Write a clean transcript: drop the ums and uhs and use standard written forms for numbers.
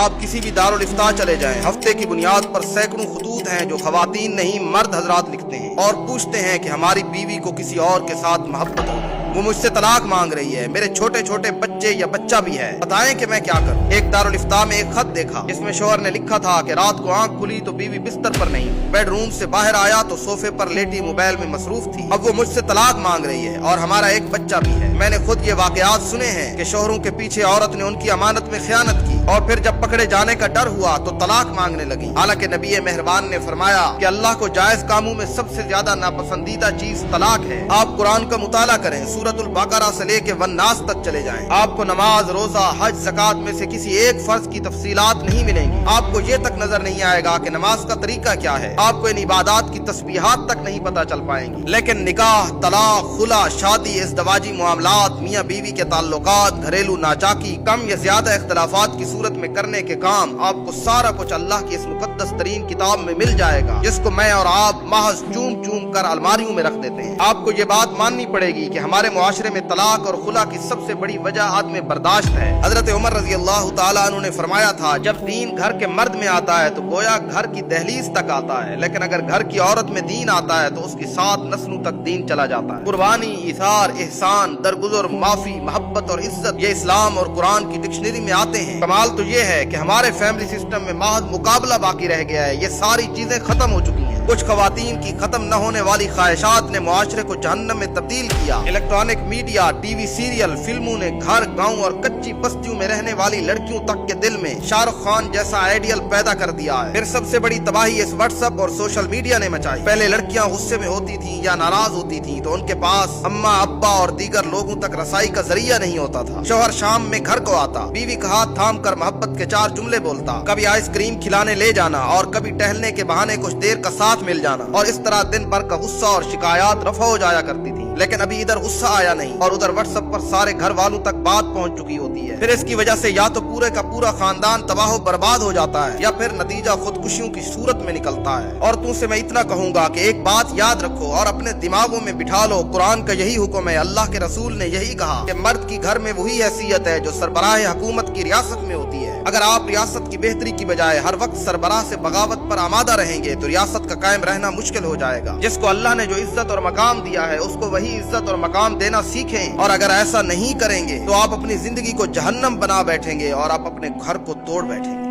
आप किसी भी दारुल इफ्ता चले जाएं, हफ्ते की बुनियाद पर सैकड़ों खतूत हैं जो खवातीन नहीं मर्द हजरात लिखते हैं और पूछते हैं कि हमारी बीवी को किसी और के साथ मोहब्बत हो, वो मुझसे तलाक मांग रही है, मेरे छोटे छोटे बच्चे या बच्चा भी है, बताएं कि मैं क्या करूं। एक दारुल इफ्ता में एक खत देखा जिसमें शोहर ने लिखा था कि रात को आंख खुली तो बीवी बिस्तर पर नहीं, बेडरूम से बाहर आया तो सोफे पर लेटी मोबाइल में मसरूफ थी, अब वो मुझसे तलाक मांग रही है और हमारा एक बच्चा भी है। मैंने खुद ये वाकयात सुने हैं कि शोहरों के पीछे औरत ने उनकी अमानत में खयानत की और फिर जब पकड़े जाने का डर हुआ तो तलाक मांगने लगी। हालांकि नबी मेहरबान ने फरमाया कि अल्लाह को जायज कामों में सबसे ज्यादा नापसंदीदा चीज तलाक है। आप कुरान का मुताला करें, सूरतुल बकरा से लेके वन्नास तक चले जाएं, आपको नमाज, रोजा, हज, ज़कात में से किसी एक फर्ज की तफसीलात नहीं मिलेंगी। आपको ये तक नजर नहीं आएगा कि नमाज का तरीका क्या है, आपको इन इबादात की तस्बीहात तक नहीं पता चल पाएंगी। लेकिन निकाह, तलाक, खुला, शादी, इज़्दवाजी मामलात, मियाँ बीवी के ताल्लुकात, घरेलू नाचाकी, कम या ज्यादा इख्तलाफात की सूरत में करने के काम, आपको सारा कुछ अल्लाह की इस मुकद्दस तरीन किताब में मिल जाएगा जिसको मैं और आप महज चूम चूम कर अलमारियों में रख देते हैं। आपको ये बात माननी पड़ेगी कि हमारे मुआशरे में तलाक और खुला की सबसे बड़ी वजह आदम बर्दाश्त है। हजरत उमर रजी अल्लाह तआला अन्हु ने फरमाया था, जब दीन घर के मर्द में आता है तो गोया घर की दहलीज तक आता है, लेकिन अगर घर की औरत में दीन आता है तो उसकी 7 नस्लों तक दीन चला जाता है। कुर्बानी, इसार, एहसान, दरगुजर, माफी, मोहब्बत और इज्जत, ये इस्लाम और कुरान की डिक्शनरी में आते हैं। कमाल तो ये है कि हमारे फैमिली सिस्टम में महज मुकाबला बाकी रह गया है, ये सारी चीजें खत्म हो चुकी हैं। कुछ खवातीन की खत्म न होने वाली ख्वाहिशात ने मुआशरे को जहन्नम में तब्दील किया। इलेक्ट्रॉनिक मीडिया, टीवी सीरियल, फिल्मों ने घर, गांव और कच्ची बस्तियों में रहने वाली लड़कियों तक के दिल में शाहरुख खान जैसा आइडियल पैदा कर दिया है। फिर सबसे बड़ी तबाही इस व्हाट्सएप और सोशल मीडिया ने मचाई। पहले लड़कियां गुस्से में होती थी या नाराज होती थी तो उनके पास अम्मा, अब्बा और दीगर लोगों तक रसाई का जरिया नहीं होता था। शौहर शाम में घर को आता, बीवी का हाथ थाम कर मोहब्बत के 4 जुमले बोलता, कभी आइसक्रीम खिलाने ले जाना और कभी टहलने के बहाने कुछ देर का साथ मिल जाना, और इस तरह दिन भर का गुस्सा और शिकायत रफा हो जाया करती थी। लेकिन अभी इधर गुस्सा आया नहीं और उधर व्हाट्सएप पर सारे घर वालों तक बात पहुंच चुकी होती है। फिर इसकी वजह से या तो पूरे का पूरा खानदान तबाह बर्बाद हो जाता है या फिर नतीजा खुदकुशियों की सूरत में निकलता है। और तुमसे मैं इतना कहूंगा कि एक बात याद रखो और अपने दिमागों में बिठा लो, कुरान का यही हुक्म है, अल्लाह के रसूल ने यही कहा कि मर्द की घर में वही हैसियत है जो सरबराह हुकूमत की रियासत में होती है। अगर आप रियासत की बेहतरी की बजाय हर वक्त सरबराह से बगावत पर आमादा रहेंगे तो रियासत का कायम रहना मुश्किल हो जाएगा। जिसको अल्लाह ने जो इज्जत और मकाम दिया है उसको वही इज्जत और मकाम देना सीखें, और अगर ऐसा नहीं करेंगे तो आप अपनी जिंदगी को जहन्नम बना बैठेंगे और आप अपने घर को तोड़ बैठेंगे।